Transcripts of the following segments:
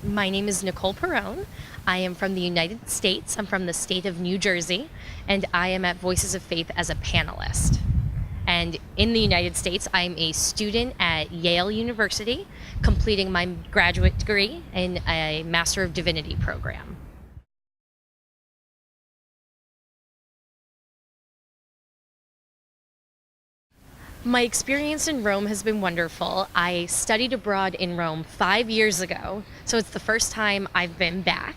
My name is Nicole Perone. I am from the United States. I'm from the state of New Jersey, and I am at Voices of Faith as a panelist. And in the United States, I'm a student at Yale University, completing my graduate degree in a Master of Divinity program. My experience in Rome has been wonderful. I studied abroad in Rome 5 years ago, so it's the first time I've been back.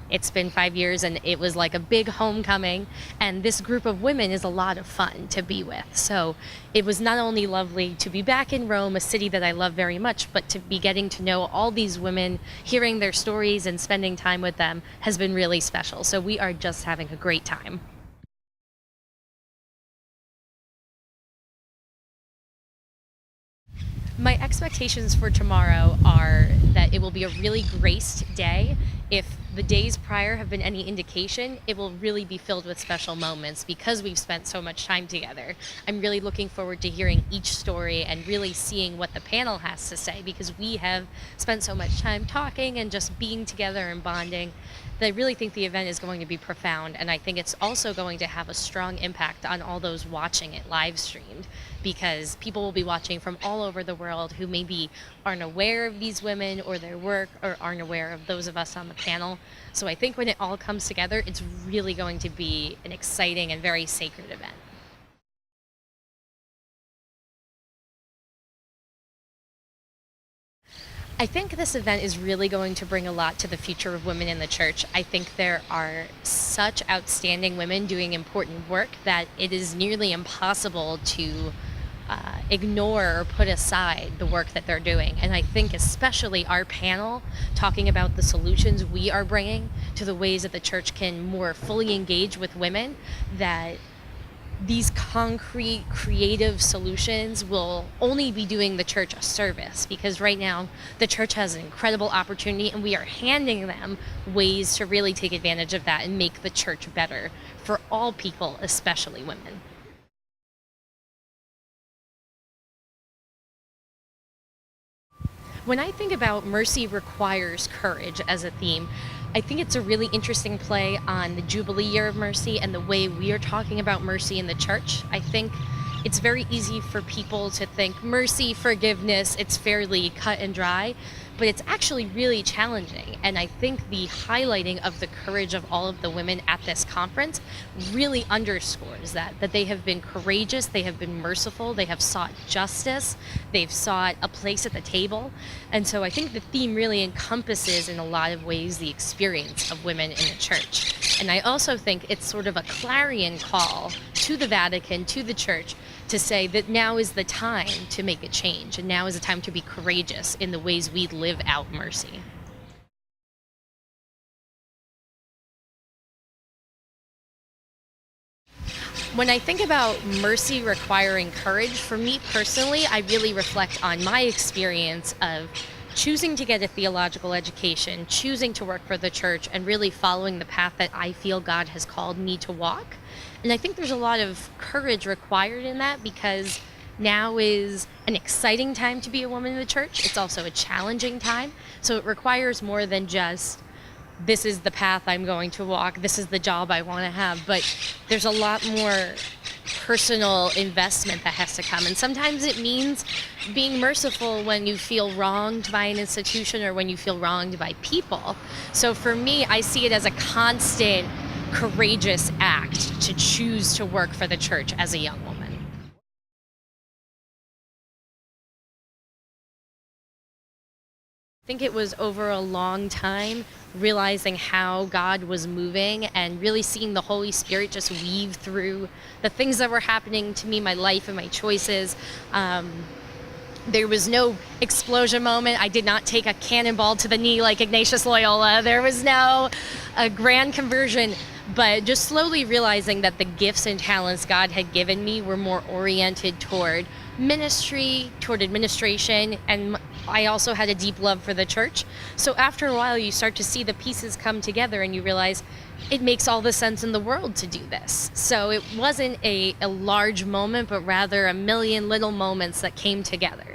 It's been 5 years and it was like a big homecoming, and this group of women is a lot of fun to be with. So it was not only lovely to be back in Rome, a city that I love very much, but to be getting to know all these women, hearing their stories and spending time with them has been really special. So we are just having a great time. My expectations for tomorrow are that it will be a really graced day. If the days prior have been any indication, it will really be filled with special moments because we've spent so much time together. I'm really looking forward to hearing each story and really seeing what the panel has to say, because we have spent so much time talking and just being together and bonding that I really think the event is going to be profound, and I think it's also going to have a strong impact on all those watching it live streamed, because people will be watching from all over the world who maybe aren't aware of these women or their work, or aren't aware of those of us on the panel. So I think when it all comes together, it's really going to be an exciting and very sacred event. I think this event is really going to bring a lot to the future of women in the church. I think there are such outstanding women doing important work that it is nearly impossible to ignore or put aside the work that they're doing. And I think especially our panel talking about the solutions we are bringing to the ways that the church can more fully engage with women, that these concrete, creative solutions will only be doing the church a service, because right now the church has an incredible opportunity and we are handing them ways to really take advantage of that and make the church better for all people, especially women. When I think about mercy requires courage as a theme, I think it's a really interesting play on the Jubilee year of mercy and the way we are talking about mercy in the church. I think it's very easy for people to think mercy, forgiveness, it's fairly cut and dry, but it's actually really challenging. And I think the highlighting of the courage of all of the women at this conference really underscores that they have been courageous, they have been merciful, they have sought justice, they've sought a place at the table. And so I think the theme really encompasses in a lot of ways the experience of women in the church. And I also think it's sort of a clarion call to the Vatican, to the church, to say that now is the time to make a change, and now is the time to be courageous in the ways we live out mercy. When I think about mercy requiring courage, for me personally, I really reflect on my experience of choosing to get a theological education, choosing to work for the church, and really following the path that I feel God has called me to walk. And I think there's a lot of courage required in that, because now is an exciting time to be a woman in the church. It's also a challenging time. So it requires more than just, this is the path I'm going to walk, this is the job I want to have. But there's a lot more personal investment that has to come. And sometimes it means being merciful when you feel wronged by an institution or when you feel wronged by people. So for me, I see it as a constant, courageous act to choose to work for the church as a young woman. I think it was over a long time realizing how God was moving and really seeing the Holy Spirit just weave through the things that were happening to me, my life and my choices. There was no explosion moment. I did not take a cannonball to the knee like Ignatius Loyola. There was no a grand conversion, but just slowly realizing that the gifts and talents God had given me were more oriented toward ministry, toward administration, and I also had a deep love for the church. So after a while, you start to see the pieces come together and you realize it makes all the sense in the world to do this. So it wasn't a large moment, but rather a million little moments that came together.